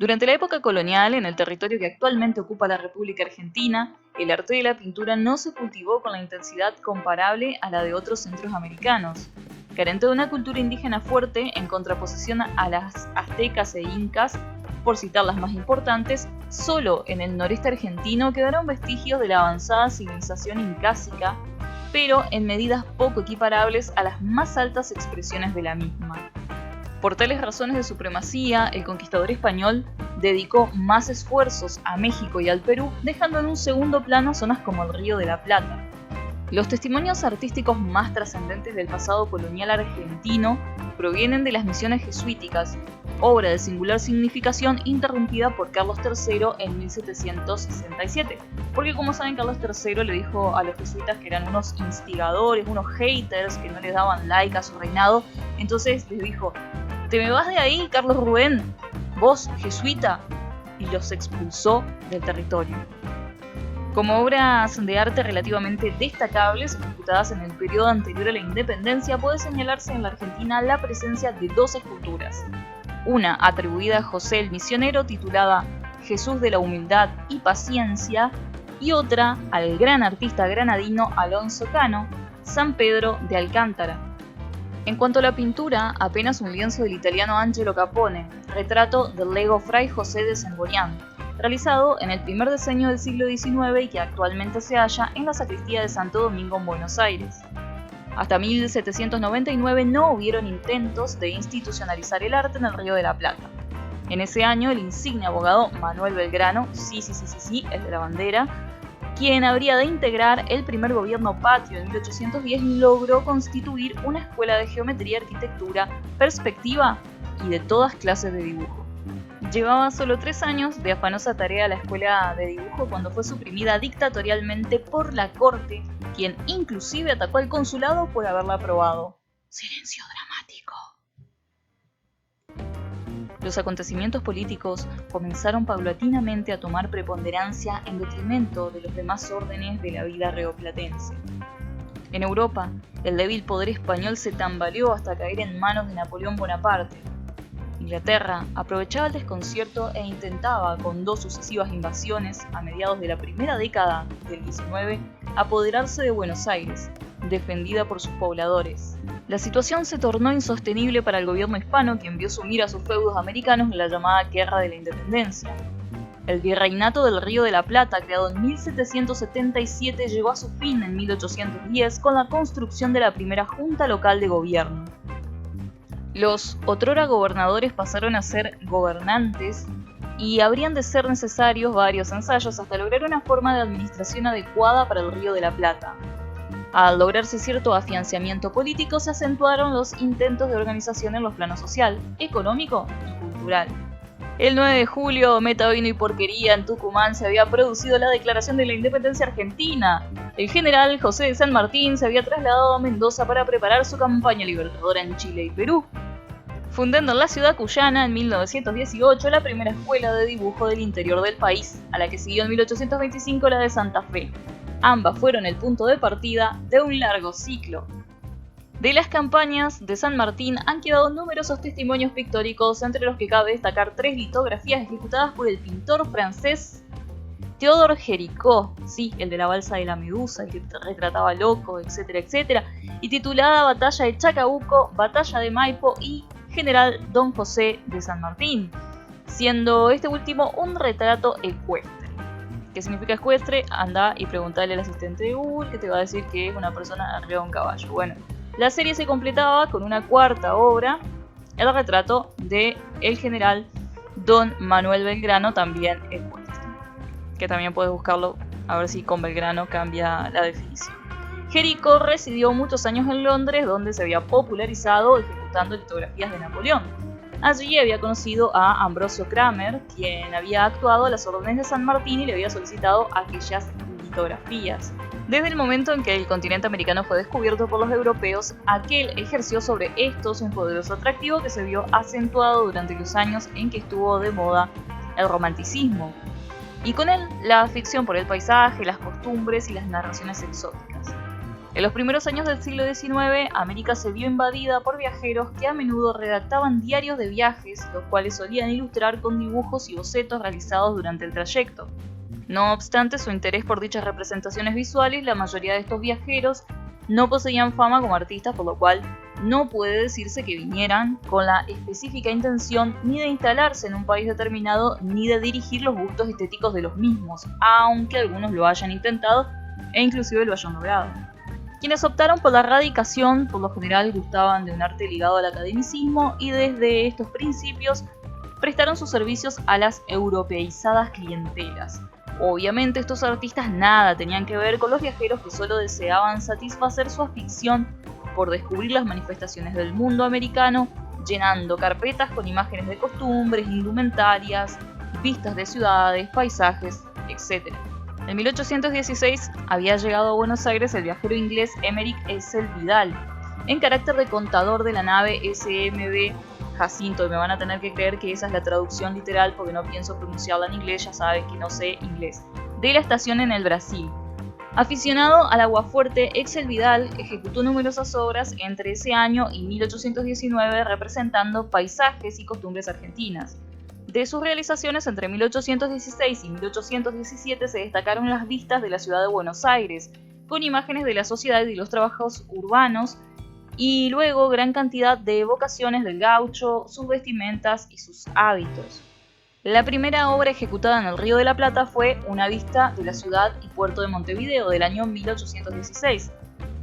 Durante la época colonial, en el territorio que actualmente ocupa la República Argentina, el arte de la pintura no se cultivó con la intensidad comparable a la de otros centros americanos. Carente de una cultura indígena fuerte, en contraposición a las aztecas e incas, por citar las más importantes, solo en el noreste argentino quedaron vestigios de la avanzada civilización incásica, pero en medidas poco equiparables a las más altas expresiones de la misma. Por tales razones de supremacía, el conquistador español dedicó más esfuerzos a México y al Perú, dejando en un segundo plano zonas como el Río de la Plata. Los testimonios artísticos más trascendentes del pasado colonial argentino provienen de las misiones jesuíticas, obra de singular significación interrumpida por Carlos III en 1767. Porque como saben, Carlos III le dijo a los jesuitas que eran unos instigadores, unos haters, que no les daban like a su reinado. Entonces les dijo: "Te me vas de ahí, Carlos Rubén, vos, jesuita", y los expulsó del territorio. Como obras de arte relativamente destacables ejecutadas en el periodo anterior a la independencia, puede señalarse en la Argentina la presencia de dos esculturas. Una atribuida a José el Misionero, titulada Jesús de la Humildad y Paciencia, y otra al gran artista granadino Alonso Cano, San Pedro de Alcántara. En cuanto a la pintura, apenas un lienzo del italiano Angelo Capone, retrato del lego Fray José de Sembonián, realizado en el primer decenio del siglo XIX y que actualmente se halla en la sacristía de Santo Domingo en Buenos Aires. Hasta 1799 no hubieron intentos de institucionalizar el arte en el Río de la Plata. En ese año, el insigne abogado Manuel Belgrano, el de la bandera, quien habría de integrar el primer gobierno patrio en 1810, logró constituir una escuela de geometría, arquitectura, perspectiva y de todas clases de dibujo. Llevaba solo 3 años de afanosa tarea la escuela de dibujo cuando fue suprimida dictatorialmente por la corte, quien inclusive atacó al consulado por haberla aprobado. Silencio dramático. Los acontecimientos políticos comenzaron paulatinamente a tomar preponderancia en detrimento de los demás órdenes de la vida rioplatense. En Europa, el débil poder español se tambaleó hasta caer en manos de Napoleón Bonaparte. Inglaterra aprovechaba el desconcierto e intentaba, con 2 sucesivas invasiones a mediados de la primera década del XIX, apoderarse de Buenos Aires, defendida por sus pobladores. La situación se tornó insostenible para el gobierno hispano, quien vio sumir a sus feudos americanos en la llamada Guerra de la Independencia. El Virreinato del Río de la Plata, creado en 1777, llegó a su fin en 1810 con la construcción de la primera Junta Local de Gobierno. Los otrora gobernadores pasaron a ser gobernantes y habrían de ser necesarios varios ensayos hasta lograr una forma de administración adecuada para el Río de la Plata. Al lograrse cierto afianzamiento político, se acentuaron los intentos de organización en los planos social, económico y cultural. El 9 de julio, meta, vino y porquería, en Tucumán se había producido la declaración de la independencia argentina. El general José de San Martín se había trasladado a Mendoza para preparar su campaña libertadora en Chile y Perú, fundando en la ciudad cuyana en 1918 la primera escuela de dibujo del interior del país, a la que siguió en 1825 la de Santa Fe. Ambas fueron el punto de partida de un largo ciclo. De las campañas de San Martín han quedado numerosos testimonios pictóricos, entre los que cabe destacar 3 litografías ejecutadas por el pintor francés Théodore Géricault, el de la balsa de la medusa, el que retrataba loco, etcétera, y titulada Batalla de Chacabuco, Batalla de Maipo y General Don José de San Martín, siendo este último un retrato ecuestre. ¿Qué significa ecuestre? Anda y preguntale al asistente de Google, que te va a decir que es una persona arriba de un caballo. Bueno, la serie se completaba con una cuarta obra, el retrato de el general Don Manuel Belgrano, también ecuestre, que también puedes buscarlo a ver si con Belgrano cambia la definición. Géricault residió muchos años en Londres, donde se había popularizado ejecutando litografías de Napoleón. Allí había conocido a Ambrosio Kramer, quien había actuado a las órdenes de San Martín y le había solicitado aquellas litografías. Desde el momento en que el continente americano fue descubierto por los europeos, aquel ejerció sobre estos un poderoso atractivo que se vio acentuado durante los años en que estuvo de moda el romanticismo, y con él la afición por el paisaje, las costumbres y las narraciones exóticas. En los primeros años del siglo XIX, América se vio invadida por viajeros que a menudo redactaban diarios de viajes, los cuales solían ilustrar con dibujos y bocetos realizados durante el trayecto. No obstante su interés por dichas representaciones visuales, la mayoría de estos viajeros no poseían fama como artistas, por lo cual no puede decirse que vinieran con la específica intención ni de instalarse en un país determinado ni de dirigir los gustos estéticos de los mismos, aunque algunos lo hayan intentado e inclusive lo hayan logrado. Quienes optaron por la radicación por lo general gustaban de un arte ligado al academicismo y desde estos principios prestaron sus servicios a las europeizadas clientelas. Obviamente estos artistas nada tenían que ver con los viajeros que solo deseaban satisfacer su afición por descubrir las manifestaciones del mundo americano, llenando carpetas con imágenes de costumbres, indumentarias, vistas de ciudades, paisajes, etc. En 1816 había llegado a Buenos Aires el viajero inglés Emerick Essel Vidal, en carácter de contador de la nave SMB Jacinto, y me van a tener que creer que esa es la traducción literal porque no pienso pronunciarla en inglés, ya saben que no sé inglés, de la estación en el Brasil. Aficionado al aguafuerte, Essel Vidal ejecutó numerosas obras entre ese año y 1819 representando paisajes y costumbres argentinas. De sus realizaciones entre 1816 y 1817 se destacaron las vistas de la ciudad de Buenos Aires, con imágenes de la sociedad y los trabajos urbanos, y luego gran cantidad de evocaciones del gaucho, sus vestimentas y sus hábitos. La primera obra ejecutada en el Río de la Plata fue una vista de la ciudad y puerto de Montevideo del año 1816.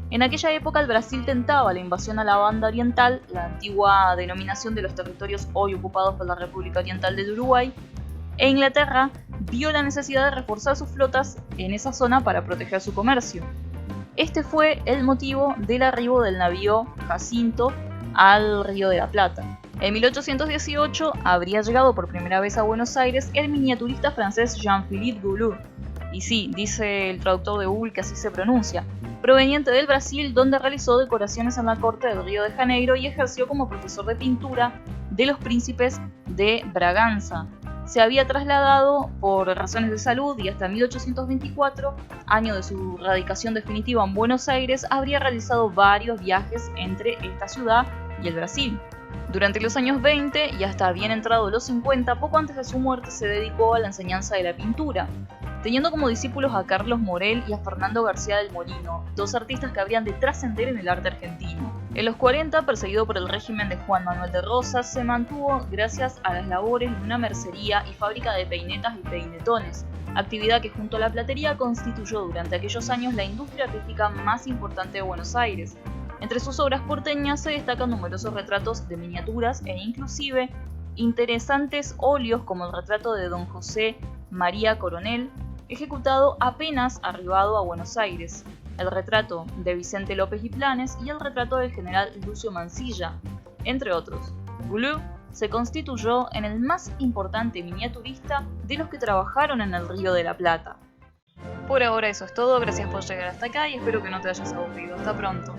En aquella época el Brasil tentaba la invasión a la Banda Oriental, la antigua denominación de los territorios hoy ocupados por la República Oriental del Uruguay, e Inglaterra vio la necesidad de reforzar sus flotas en esa zona para proteger su comercio. Este fue el motivo del arribo del navío Jacinto al Río de la Plata. En 1818 habría llegado por primera vez a Buenos Aires el miniaturista francés Jean-Philippe Gouloux, y sí, dice el traductor de Google que así se pronuncia, proveniente del Brasil, donde realizó decoraciones en la corte del Río de Janeiro y ejerció como profesor de pintura de los príncipes de Braganza. Se había trasladado por razones de salud y hasta 1824, año de su radicación definitiva en Buenos Aires, habría realizado varios viajes entre esta ciudad y el Brasil. Durante los años 20 y hasta bien entrado los 50, poco antes de su muerte, se dedicó a la enseñanza de la pintura, teniendo como discípulos a Carlos Morel y a Fernando García del Molino, dos artistas que habrían de trascender en el arte argentino. En los 40, perseguido por el régimen de Juan Manuel de Rosas, se mantuvo gracias a las labores de una mercería y fábrica de peinetas y peinetones, actividad que junto a la platería constituyó durante aquellos años la industria artística más importante de Buenos Aires. Entre sus obras porteñas se destacan numerosos retratos de miniaturas e inclusive interesantes óleos como el retrato de Don José María Coronel, ejecutado apenas arribado a Buenos Aires, el retrato de Vicente López y Planes y el retrato del general Lucio Mansilla, entre otros. Gouloux se constituyó en el más importante miniaturista de los que trabajaron en el Río de la Plata. Por ahora eso es todo, gracias por llegar hasta acá y espero que no te hayas aburrido. Hasta pronto.